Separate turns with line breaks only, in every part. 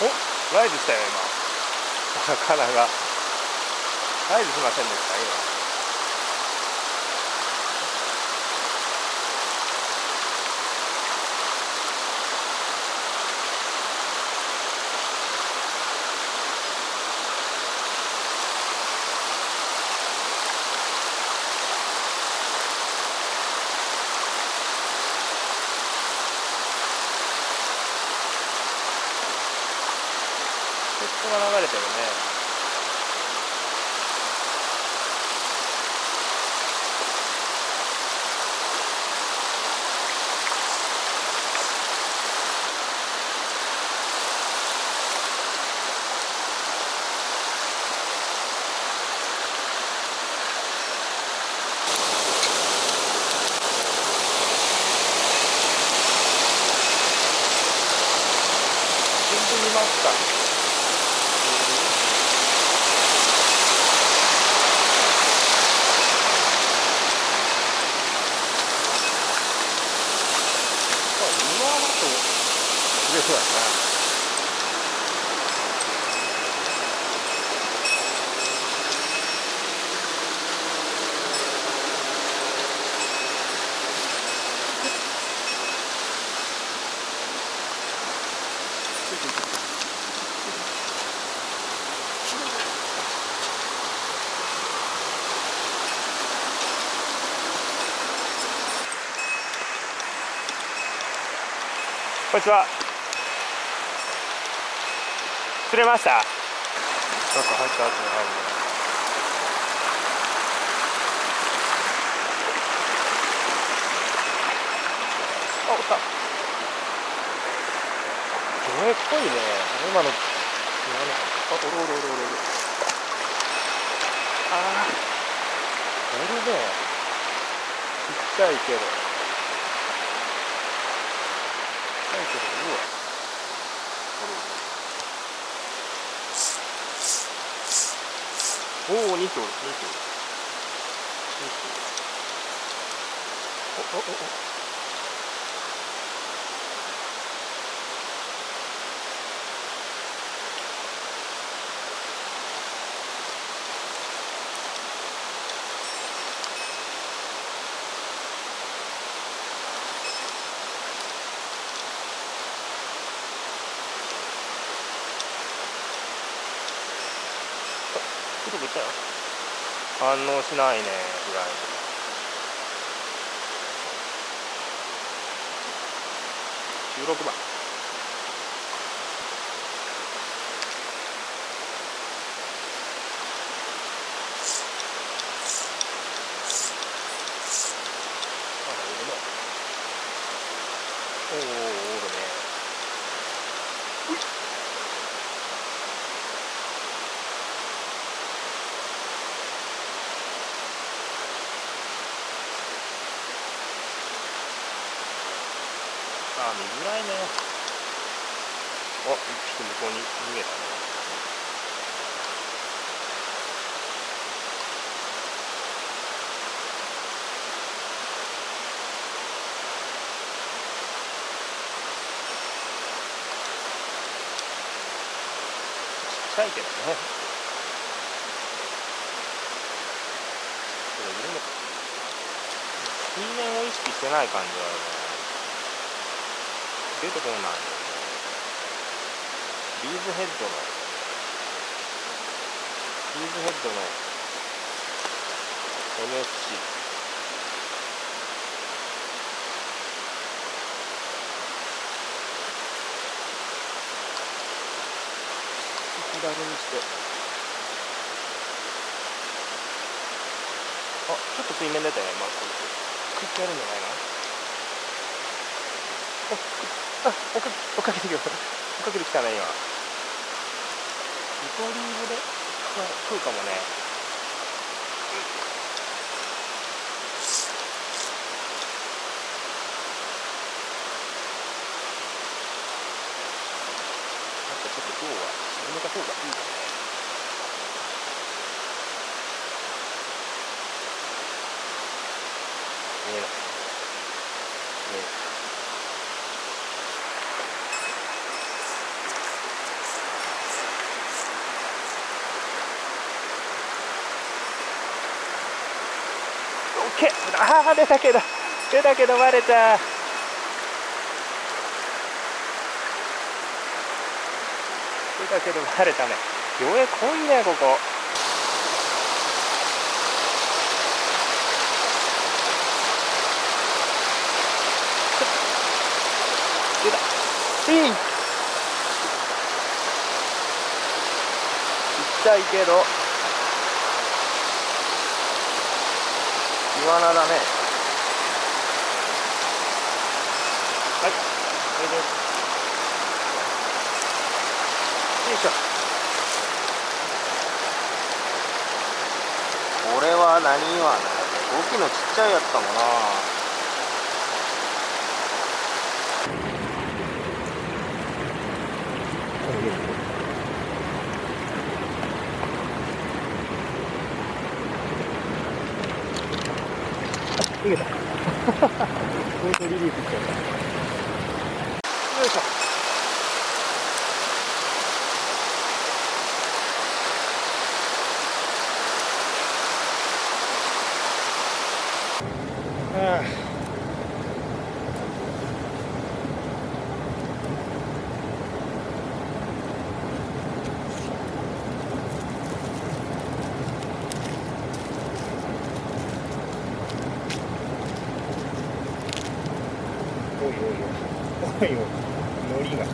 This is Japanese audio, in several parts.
お、ライズしたよ今。魚がライズしませんでした今。人が流れてるね。全然見ました。そうやな。こんにちは。釣れました？なんか入った後に入るね。あ、おった。これ濃いね。今の。あ、おるおるおるおるおる。ああ。おるね。ちっちゃいけど。ちっちゃいけど、うわ。おる。おお、2頭、2頭。2頭。おおおお。ちょっと来たよ。反応しないね、フライに。16番。おお、おるね。ああ、見づらいね。あ、一匹向こうに逃げたね。ちっちゃいけどね。水面を意識してない感じはね。出てこないよね。ビーズヘッドの MSC。左にして。あ、ちょっと水面出たよ、今。食ってやるんじゃないの？追っかけてきたね、今。リトリーブで食うかもね。なんかちょっと今日は沈めた方がいいかね。見えない。見えない。ああ、出たけどバレた。出たけどバレたね。魚影濃いね、ここ。出た。ちっちゃいけどイワナだね。はい、これです。よいしょ。これは何イワナだね。大きいのちっちゃいやつかもな。逃げた。ポイントリリースしちゃった。よいしょ。ああ。おいおいおいおいおい、ノリが。い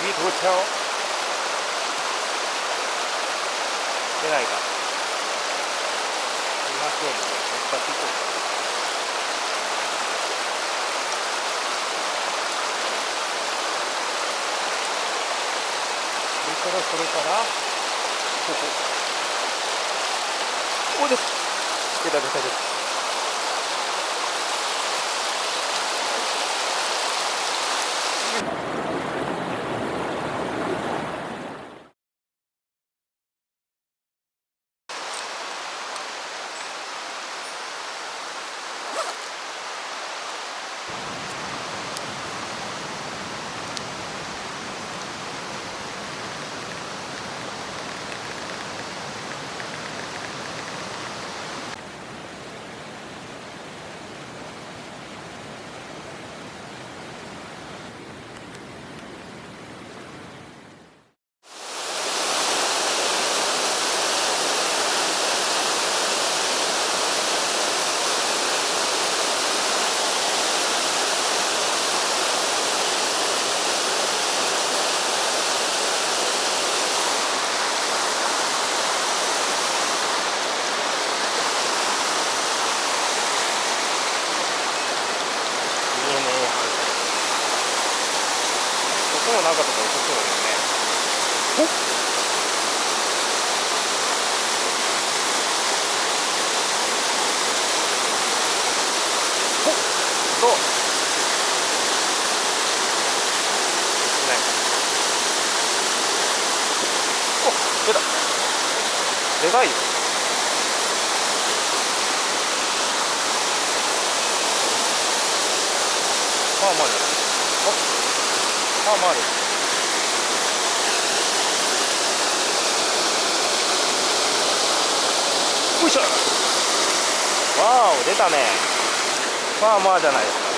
いとこちゃおう。出ないか。うまそうにね、乗っかっていこうか。それからここです。出た。こもなかったら良さそうだけどね。そう。お、出た。でかいよ。パーマある。パーマある。よいしょ。わーお、出たね。パーマじゃないですか。